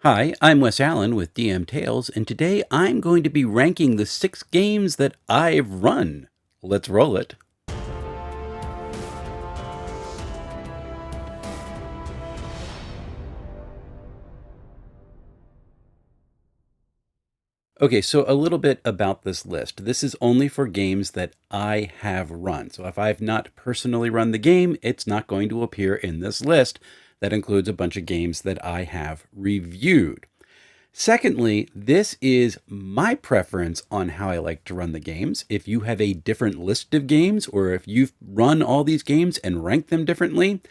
Hi, I'm Wes Allen with DM Tales, and today I'm going to be ranking the 6 games that I've run. Let's roll it. Okay, so a little bit about this list. This is only for games that I have run. So if I've not personally run the game, it's not going to appear in this list. That includes a bunch of games that I have reviewed. Secondly, this is my preference on how I like to run the games. If you have a different list of games, or if you've run all these games and ranked them differently,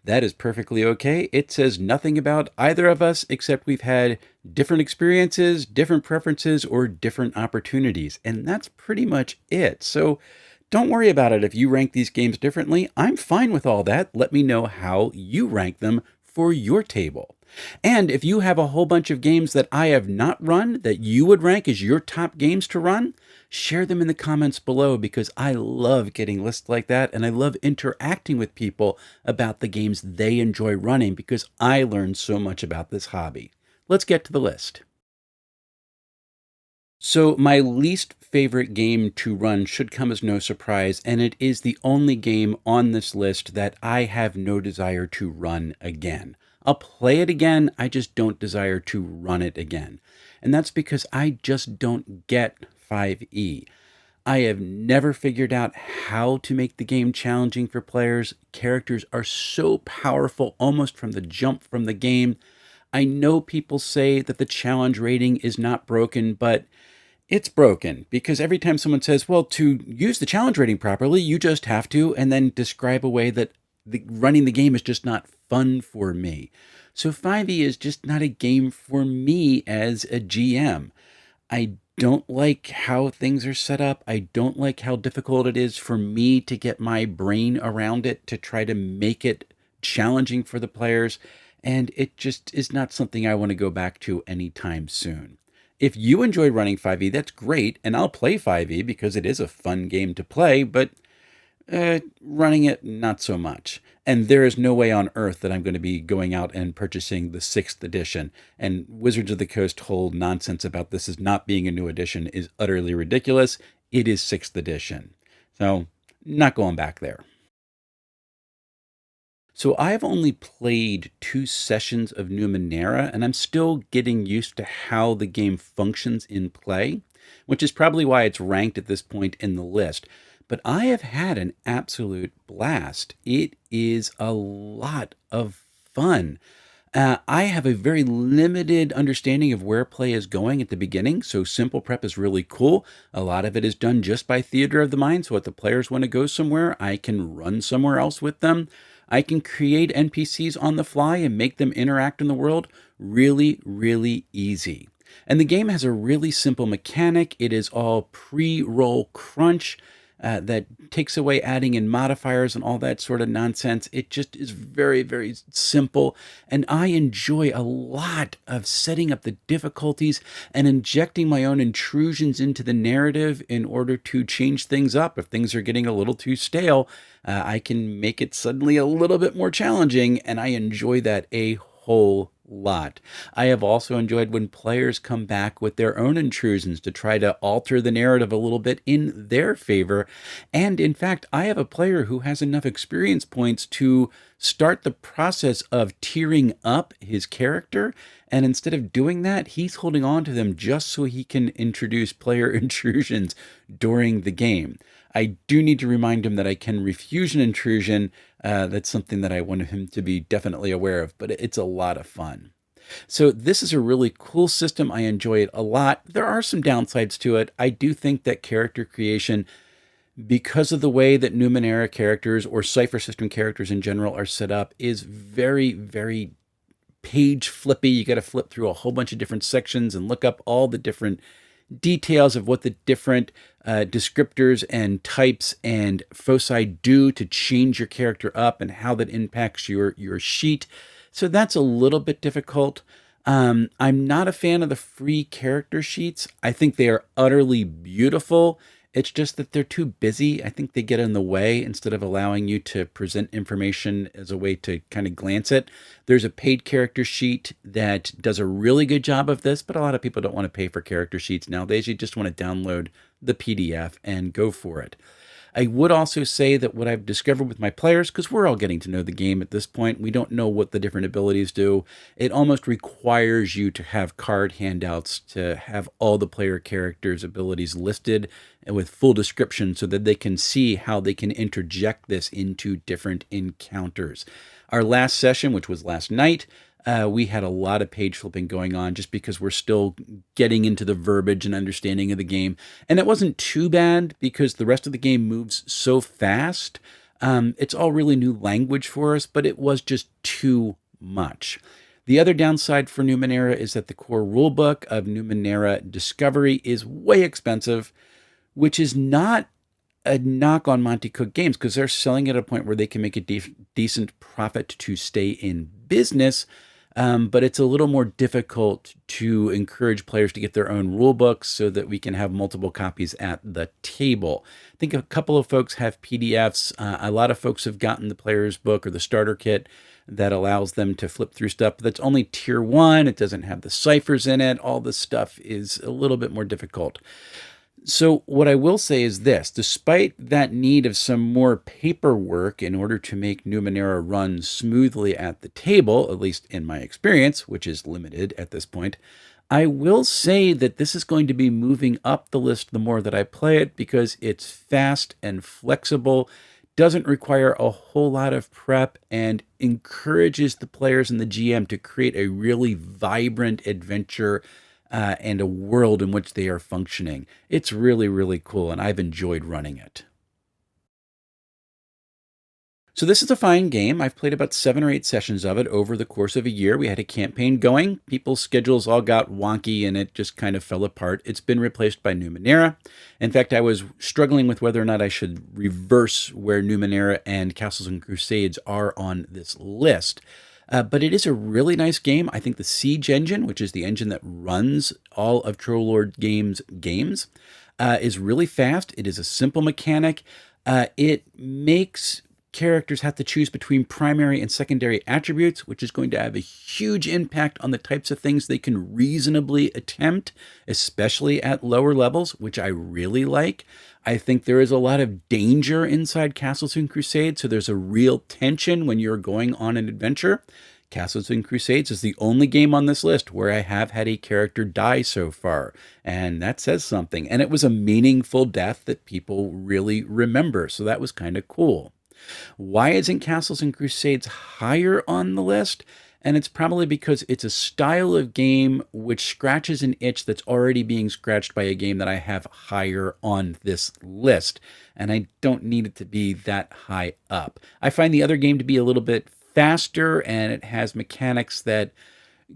that is perfectly okay. It says nothing about either of us except we've had different experiences, different preferences, or different opportunities. And that's pretty much it. So don't worry about it if you rank these games differently. I'm fine with all that. Let me know how you rank them for your table. And if you have a whole bunch of games that I have not run that you would rank as your top games to run, share them in the comments below because I love getting lists like that and I love interacting with people about the games they enjoy running because I learn so much about this hobby. Let's get to the list. So, my least favorite game to run should come as no surprise, and it is the only game on this list that I have no desire to run again. I'll play it again, I just don't desire to run it again. And that's because I just don't get 5e. I have never figured out how to make the game challenging for players. Characters are so powerful almost from the jump from the game. I know people say that the challenge rating is not broken, but it's broken because every time someone says, well, to use the challenge rating properly, you just have to, and then describe a way that running the game is just not fun for me. So 5e is just not a game for me as a GM. I don't like how things are set up. I don't like how difficult it is for me to get my brain around it to try to make it challenging for the players. And it just is not something I want to go back to anytime soon. If you enjoy running 5e, that's great, and I'll play 5e because it is a fun game to play, but running it, not so much. And there is no way on earth that I'm going to be going out and purchasing the 6th edition. And Wizards of the Coast whole nonsense about this as not being a new edition is utterly ridiculous. It is 6th edition. So, not going back there. So I've only played 2 sessions of Numenera, and I'm still getting used to how the game functions in play, which is probably why it's ranked at this point in the list. But I have had an absolute blast. It is a lot of fun. I have a very limited understanding of where play is going at the beginning, so simple prep is really cool. A lot of it is done just by theater of the mind, so if the players want to go somewhere, I can run somewhere else with them. I can create NPCs on the fly and make them interact in the world really, really easy. And the game has a really simple mechanic. It is all pre-roll crunch that takes away adding in modifiers and all that sort of nonsense. It just is very, very simple. And I enjoy a lot of setting up the difficulties and injecting my own intrusions into the narrative in order to change things up. If things are getting a little too stale, I can make it suddenly a little bit more challenging, and I enjoy that a whole lot. I have also enjoyed when players come back with their own intrusions to try to alter the narrative a little bit in their favor. And in fact, I have a player who has enough experience points to start the process of tiering up his character. And instead of doing that, he's holding on to them just so he can introduce player intrusions during the game. I do need to remind him that I can refuse an intrusion. That's something that I want him to be definitely aware of, but it's a lot of fun. So this is a really cool system. I enjoy it a lot. There are some downsides to it. I do think that character creation, because of the way that Numenera characters or Cypher System characters in general are set up, is very, very page flippy. You got to flip through a whole bunch of different sections and look up all the different details of what the different descriptors and types and foci do to change your character up and how that impacts your sheet. So that's a little bit difficult. I'm not a fan of the free character sheets. I think they are utterly beautiful It's just that they're too busy. I think they get in the way instead of allowing you to present information as a way to kind of glance it. There's a paid character sheet that does a really good job of this, but a lot of people don't want to pay for character sheets nowadays. You just want to download the PDF and go for it. I would also say that what I've discovered with my players, because we're all getting to know the game at this point, we don't know what the different abilities do. It almost requires you to have card handouts to have all the player characters' abilities listed and with full description so that they can see how they can interject this into different encounters. Our last session, which was last night, we had a lot of page flipping going on just because we're still getting into the verbiage and understanding of the game. And it wasn't too bad because the rest of the game moves so fast. It's all really new language for us, but it was just too much. The other downside for Numenera is that the core rulebook of Numenera Discovery is way expensive, which is not a knock on Monte Cook Games because they're selling at a point where they can make a decent profit to stay in business. But it's a little more difficult to encourage players to get their own rule books so that we can have multiple copies at the table. I think a couple of folks have PDFs. A lot of folks have gotten the player's book or the starter kit that allows them to flip through stuff. But that's only tier 1. It doesn't have the ciphers in it. All this stuff is a little bit more difficult. So what I will say is this, despite that need of some more paperwork in order to make Numenera run smoothly at the table, at least in my experience, which is limited at this point, I will say that this is going to be moving up the list the more that I play it because it's fast and flexible, doesn't require a whole lot of prep, and encourages the players and the GM to create a really vibrant adventure and a world in which they are functioning. It's really, really cool, and I've enjoyed running it. So this is a fine game. I've played about 7 or 8 sessions of it over the course of a year. We had a campaign going. People's schedules all got wonky, and it just kind of fell apart. It's been replaced by Numenera. In fact, I was struggling with whether or not I should reverse where Numenera and Castles and Crusades are on this list. But it is a really nice game. I think the Siege engine, which is the engine that runs all of Trollord Games games, is really fast. It is a simple mechanic. It makes characters have to choose between primary and secondary attributes, which is going to have a huge impact on the types of things they can reasonably attempt, especially at lower levels, which I really like. I think there is a lot of danger inside Castles and Crusades, so there's a real tension when you're going on an adventure. Castles and Crusades is the only game on this list where I have had a character die so far, and that says something. And it was a meaningful death that people really remember, so that was kind of cool. Why isn't Castles and Crusades higher on the list? And it's probably because it's a style of game which scratches an itch that's already being scratched by a game that I have higher on this list. And I don't need it to be that high up. I find the other game to be a little bit faster, and it has mechanics that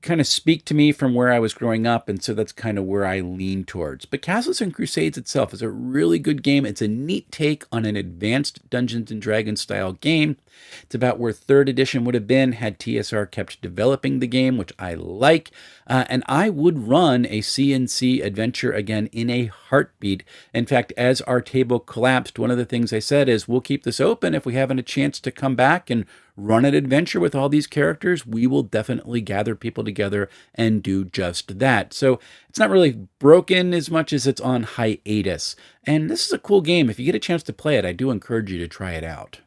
kind of speak to me from where I was growing up, and so that's kind of where I lean towards. But Castles and Crusades itself is a really good game. It's a neat take on an advanced Dungeons & Dragons style game. It's about where 3rd edition would have been had TSR kept developing the game, which I like. And I would run a CNC adventure again in a heartbeat. In fact, as our table collapsed, one of the things I said is we'll keep this open. If we haven't a chance to come back and run an adventure with all these characters, we will definitely gather people together and do just that. So it's not really broken as much as it's on hiatus. And this is a cool game. If you get a chance to play it, I do encourage you to try it out.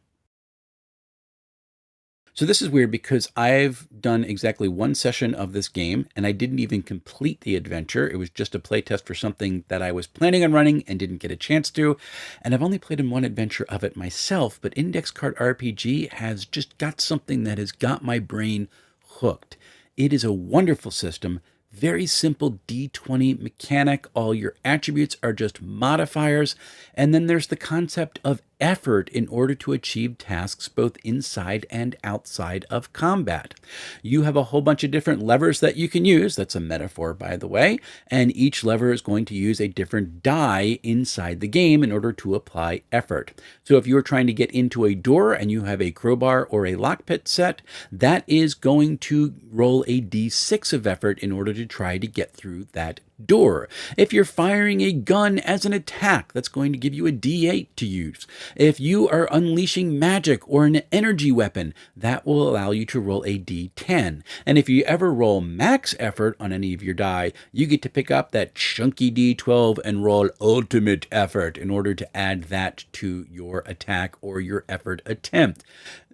So this is weird because I've done exactly 1 session of this game, and I didn't even complete the adventure. It was just a playtest for something that I was planning on running and didn't get a chance to. And I've only played in 1 adventure of it myself, but Index Card RPG has just got something that has got my brain hooked. It is a wonderful system. Very simple D20 mechanic. All your attributes are just modifiers. And then there's the concept of effort in order to achieve tasks both inside and outside of combat. You have a whole bunch of different levers that you can use. That's a metaphor, by the way. And each lever is going to use a different die inside the game in order to apply effort. So if you're trying to get into a door and you have a crowbar or a lockpick set, that is going to roll a D6 of effort in order to to try to get through that door. If you're firing a gun as an attack, that's going to give you a D8 to use. If you are unleashing magic or an energy weapon, that will allow you to roll a D10. And if you ever roll max effort on any of your die, you get to pick up that chunky D12 and roll ultimate effort in order to add that to your attack or your effort attempt.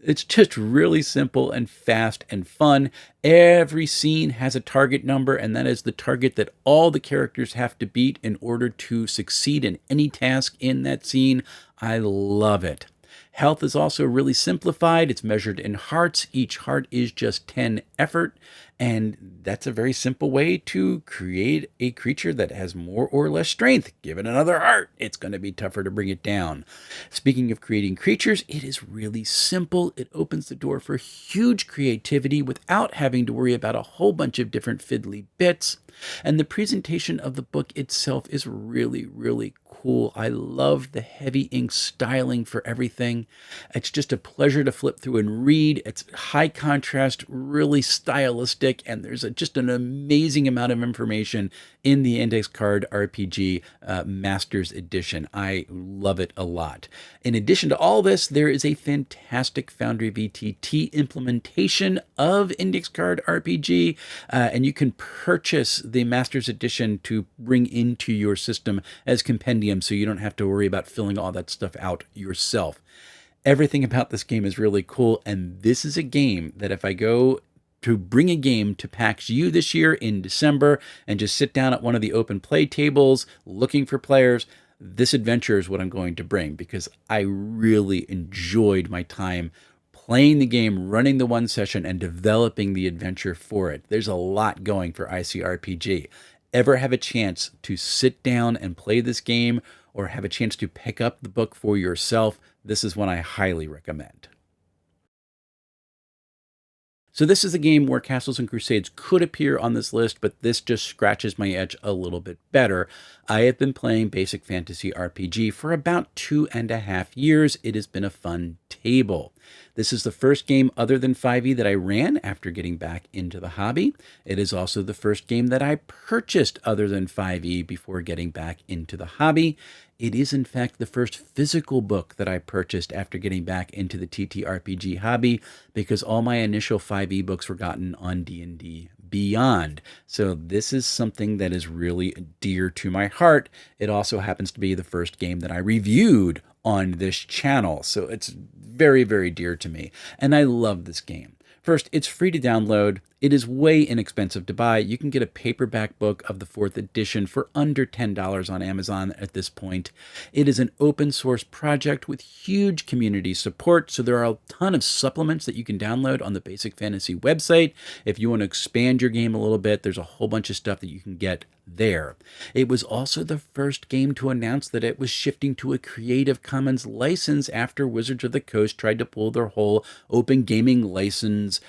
It's just really simple and fast and fun. Every scene has a target number, and that is the target that all the characters have to beat in order to succeed in any task in that scene. I love it. Health is also really simplified. It's measured in hearts. Each heart is just 10 effort. And that's a very simple way to create a creature that has more or less strength. Give it another heart. It's going to be tougher to bring it down. Speaking of creating creatures, it is really simple. It opens the door for huge creativity without having to worry about a whole bunch of different fiddly bits. And the presentation of the book itself is really, really cool. I love the heavy ink styling for everything. It's just a pleasure to flip through and read. It's high contrast, really stylistic, and there's just an amazing amount of information in the Index Card RPG Masters Edition. I love it a lot. In addition to all this, there is a fantastic Foundry VTT implementation of Index Card RPG, and you can purchase the Masters Edition to bring into your system as compendium so you don't have to worry about filling all that stuff out yourself. Everything about this game is really cool, and this is a game that if I go to bring a game to PAX U this year in December and just sit down at one of the open play tables looking for players, this adventure is what I'm going to bring because I really enjoyed my time playing the game, running the one session, and developing the adventure for it. There's a lot going for ICRPG. Ever have a chance to sit down and play this game or have a chance to pick up the book for yourself, this is one I highly recommend. So this is a game where Castles and Crusades could appear on this list, but this just scratches my itch a little bit better. I have been playing Basic Fantasy RPG for about 2.5 years. It has been a fun table. This is the first game other than 5e that I ran after getting back into the hobby. It is also the first game that I purchased other than 5e before getting back into the hobby. It is, in fact, the first physical book that I purchased after getting back into the TTRPG hobby because all my initial 5e books were gotten on D&D Beyond. So this is something that is really dear to my heart. It also happens to be the first game that I reviewed on this channel. So it's very, very dear to me. And I love this game. First, it's free to download. It is way inexpensive to buy. You can get a paperback book of the 4th edition for under $10 on Amazon at this point. It is an open source project with huge community support, so there are a ton of supplements that you can download on the Basic Fantasy website. If you want to expand your game a little bit, there's a whole bunch of stuff that you can get there. It was also the first game to announce that it was shifting to a Creative Commons license after Wizards of the Coast tried to pull their whole open gaming license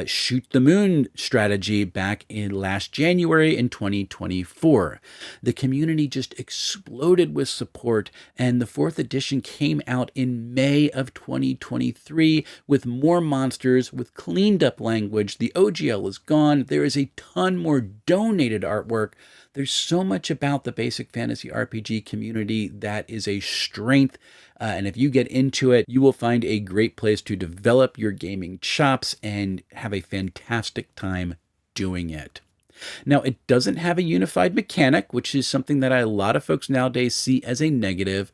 shoot the moon strategy back in last January in 2024. The community just exploded with support, and the 4th edition came out in May of 2023 with more monsters, with cleaned up language. The OGL is gone. There is a ton more donated artwork. There's so much about the Basic Fantasy RPG community that is a strength. And if you get into it, you will find a great place to develop your gaming chops and have a fantastic time doing it. Now, it doesn't have a unified mechanic, which is something that a lot of folks nowadays see as a negative.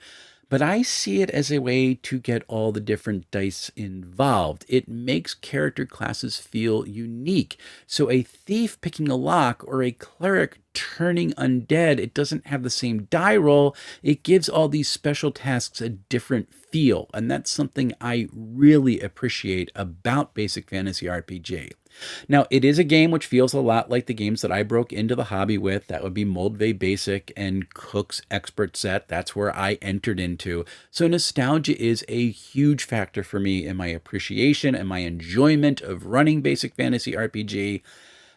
But I see it as a way to get all the different dice involved. It makes character classes feel unique. So a thief picking a lock or a cleric turning undead, it doesn't have the same die roll. It gives all these special tasks a different feel. And that's something I really appreciate about Basic Fantasy RPG. Now, it is a game which feels a lot like the games that I broke into the hobby with. That would be Moldvay Basic and Cook's Expert Set. That's where I entered into. So nostalgia is a huge factor for me in my appreciation and my enjoyment of running Basic Fantasy RPG.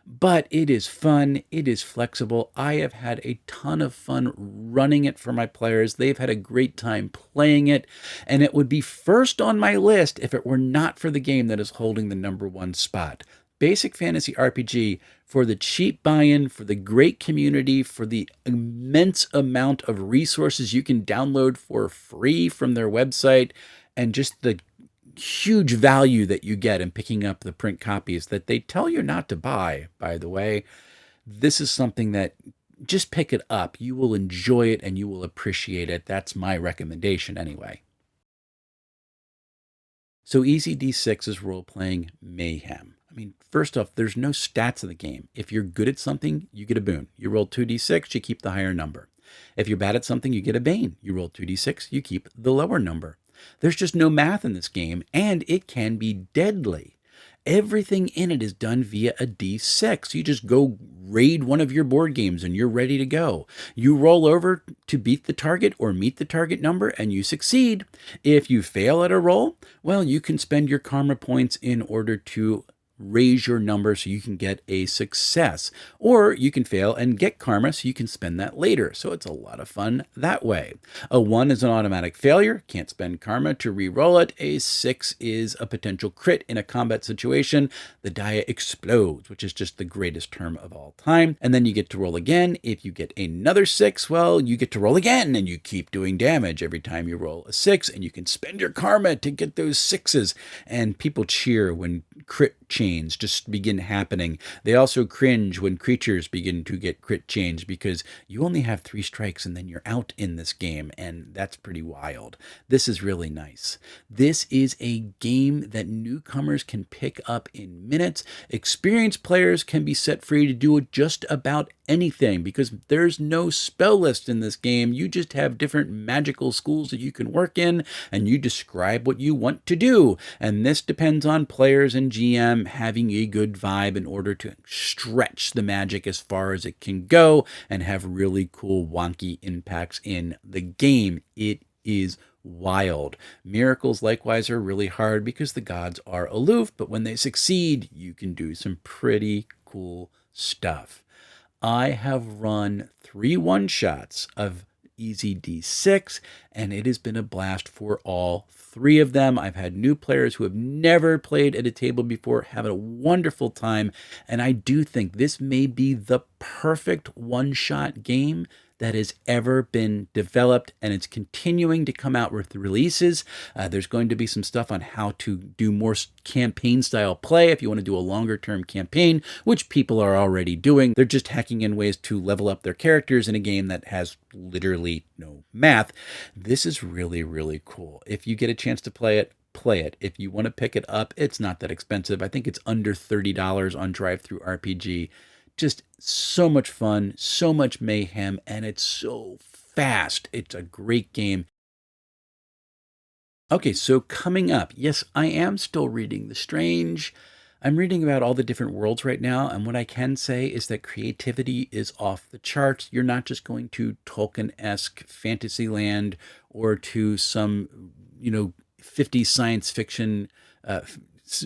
But it is fun. It is flexible. I have had a ton of fun running it for my players. They've had a great time playing it. And it would be first on my list if it were not for the game that is holding the #1 spot. basic fantasy RPG for the cheap buy-in, for the great community, for the immense amount of resources you can download for free from their website, and just the huge value that you get in picking up the print copies that they tell you not to buy, by the way. This is something that just pick it up. You will enjoy it and you will appreciate it. That's my recommendation anyway. So Easy D6 is role-playing mayhem. I mean, first off, there's no stats in the game. If you're good at something, you get a boon. You roll 2d6, you keep the higher number. If you're bad at something, you get a bane. You roll 2d6, you keep the lower number. There's just no math in this game, and it can be deadly. Everything in it is done via a d6. You just go raid one of your board games and you're ready to go. You roll over to beat the target or meet the target number and you succeed. If you fail at a roll, well, you can spend your karma points in order to raise your number so you can get a success. Or you can fail and get karma so you can spend that later. So it's a lot of fun that way. A 1 is an automatic failure, can't spend karma to re-roll it. A 6 is a potential crit in a combat situation. The die explodes, which is just the greatest term of all time. And then you get to roll again. If you get another 6, well, you get to roll again and you keep doing damage every time you roll a 6, and you can spend your karma to get those 6s. And people cheer when crit chains just begin happening. They also cringe when creatures begin to get crit chains because you only have 3 strikes and then you're out in this game, and that's pretty wild. This is really nice. This is a game that newcomers can pick up in minutes. Experienced players can be set free to do just about anything because there's no spell list in this game. You just have different magical schools that you can work in, and you describe what you want to do. And this depends on players and GM having a good vibe in order to stretch the magic as far as it can go and have really cool wonky impacts in the game. It is wild. Miracles likewise are really hard because the gods are aloof, but when they succeed, you can do some pretty cool stuff. I have run 3 one-shots of Easy D6, and it has been a blast for all 3 of them. I've had new players who have never played at a table before have a wonderful time, and I do think this may be the perfect one-shot game that has ever been developed, and it's continuing to come out with releases. There's going to be some stuff on how to do more campaign style play if you want to do a longer term campaign, which people are already doing. They're just hacking in ways to level up their characters in a game that has literally no math. This is really, really cool. If you get a chance to play it, play it. If you want to pick it up, it's not that expensive. I think it's under $30 on DriveThruRPG. Just so much fun, so much mayhem, and it's so fast. It's a great game. Okay, so coming up, yes, I am still reading The Strange. I'm reading about all the different worlds right now, and what I can say is that creativity is off the charts. You're not just going to Tolkien-esque fantasy land or to some, 50s science fiction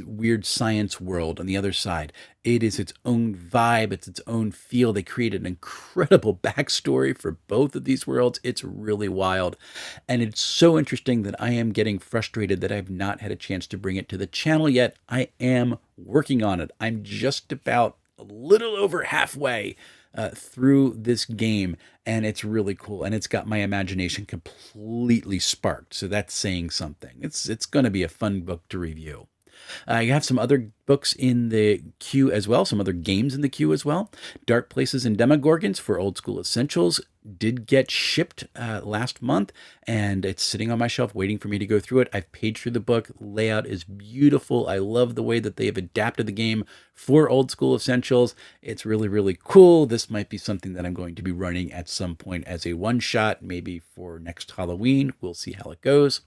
weird science world on the other side. It is its own vibe. It's its own feel. They created an incredible backstory for both of these worlds. It's really wild. And it's so interesting that I am getting frustrated that I've not had a chance to bring it to the channel yet. I am working on it. I'm just about a little over halfway through this game, and it's really cool. And it's got my imagination completely sparked. So that's saying something. It's going to be a fun book to review. You have some other books in the queue as well, some other games in the queue as well. Dark Places and Demogorgons for Old School Essentials did get shipped last month, and it's sitting on my shelf waiting for me to go through it. I've paged through the book. Layout is beautiful. I love the way that they have adapted the game for Old School Essentials. It's really, really cool. This might be something that I'm going to be running at some point as a one-shot, maybe for next Halloween. We'll see how it goes.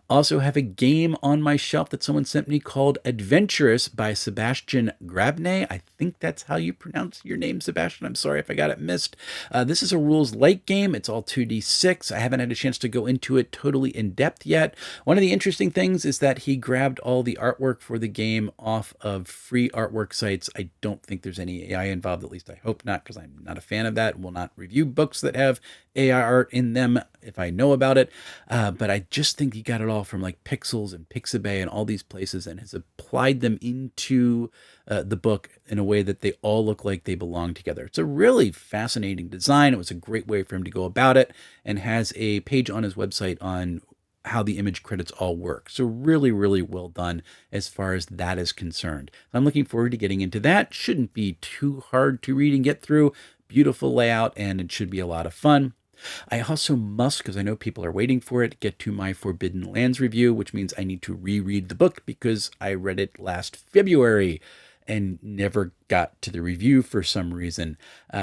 Also have a game on my shelf that someone sent me called Adventurous by Sebastian Grabney. I think that's how you pronounce your name, Sebastian. I'm sorry if I got it missed. This is a rules-light game. It's all 2d6. I haven't had a chance to go into it totally in depth yet. One of the interesting things is that he grabbed all the artwork for the game off of free artwork sites. I don't think there's any AI involved, at least I hope not, because I'm not a fan of that. Will not review books that have AI art in them if I know about it. But I just think he got it all from like Pixels and Pixabay and all these places and has applied them into the book in a way that they all look like they belong together. It's a really fascinating design. It was a great way for him to go about it, and has a page on his website on how the image credits all work. So really, really well done as far as that is concerned. I'm looking forward to getting into that. Shouldn't be too hard to read and get through. Beautiful layout, and it should be a lot of fun. I also must, because I know people are waiting for it, get to my Forbidden Lands review, which means I need to reread the book because I read it last February and never got to the review for some reason.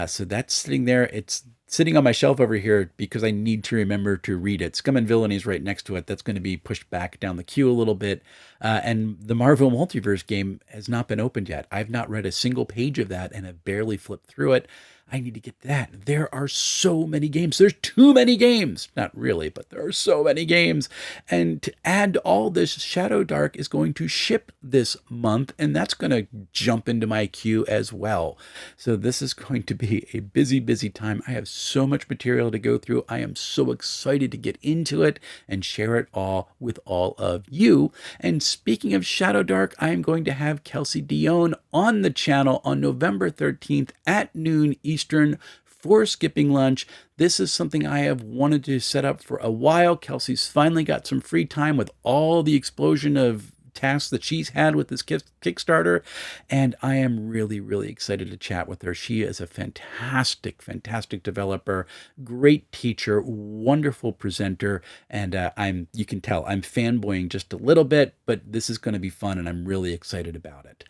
So that's sitting there. It's sitting on my shelf over here because I need to remember to read it. Scum and Villainy is right next to it. That's going to be pushed back down the queue a little bit. And the Marvel Multiverse game has not been opened yet. I've not read a single page of that and have barely flipped through it. I need to get that. There are so many games. There's too many games. Not really, but there are so many games. And to add to all this, Shadow Dark is going to ship this month, and that's going to jump into my queue as well. So this is going to be a busy, busy time. I have so much material to go through. I am so excited to get into it and share it all with all of you. And speaking of Shadow Dark, I am going to have Kelsey Dion on the channel on November 13th at noon Eastern for skipping lunch. This is something I have wanted to set up for a while. Kelsey's finally got some free time with all the explosion of tasks that she's had with this Kickstarter, and I am really, really excited to chat with her. She is a fantastic, fantastic developer, great teacher, wonderful presenter, and you can tell I'm fanboying just a little bit, but this is going to be fun, and I'm really excited about it.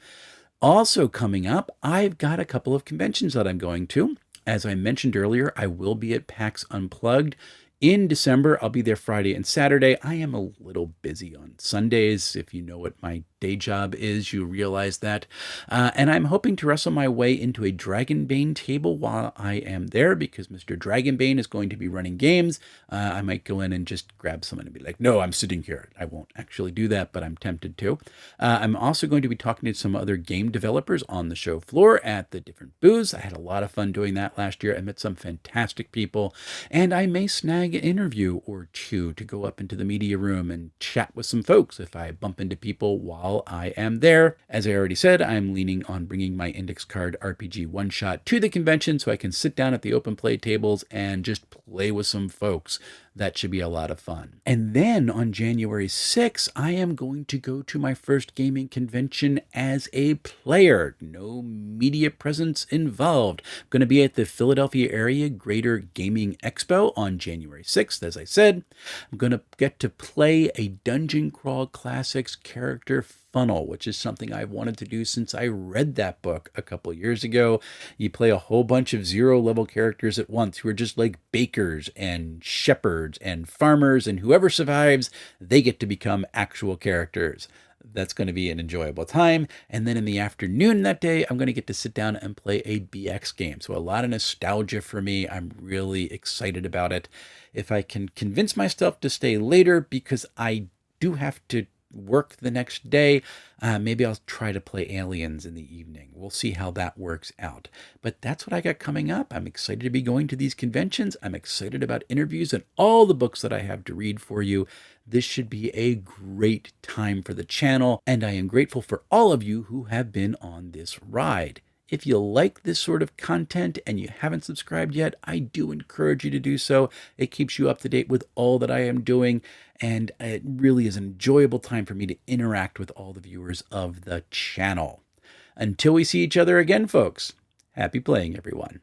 Also coming up, I've got a couple of conventions that I'm going to. As I mentioned earlier, I will be at PAX Unplugged in December. I'll be there Friday and Saturday. I am a little busy on Sundays. If you know what my day job is, you realize that. And I'm hoping to wrestle my way into a Dragonbane table while I am there, because Mr. Dragonbane is going to be running games. I might go in and just grab someone and be like, no, I'm sitting here. I won't actually do that, but I'm tempted to. I'm also going to be talking to some other game developers on the show floor at the different booths. I had a lot of fun doing that last year. I met some fantastic people, and I may snag an interview or two to go up into the media room and chat with some folks if I bump into people while I am there. As I already said, I'm leaning on bringing my index card RPG one-shot to the convention so I can sit down at the open play tables and just play with some folks. That should be a lot of fun. And then on January 6th, I am going to go to my first gaming convention as a player. No media presence involved. I'm going to be at the Philadelphia Area Greater Gaming Expo on January 6th, as I said. I'm going to get to play a Dungeon Crawl Classics character funnel, which is something I've wanted to do since I read that book a couple years ago. You play a whole bunch of zero-level characters at once who are just like bakers and shepherds and farmers, and whoever survives, they get to become actual characters. That's going to be an enjoyable time. And then in the afternoon that day, I'm going to get to sit down and play a BX game. So a lot of nostalgia for me. I'm really excited about it. If I can convince myself to stay later, because I do have to work the next day, maybe I'll try to play Aliens in the evening. We'll see how that works out. But that's what I got coming up. I'm excited to be going to these conventions. I'm excited about interviews and all the books that I have to read for you. This should be a great time for the channel, and I am grateful for all of you who have been on this ride. If you like this sort of content and you haven't subscribed yet, I do encourage you to do so. It keeps you up to date with all that I am doing, and it really is an enjoyable time for me to interact with all the viewers of the channel. Until we see each other again, folks, happy playing, everyone.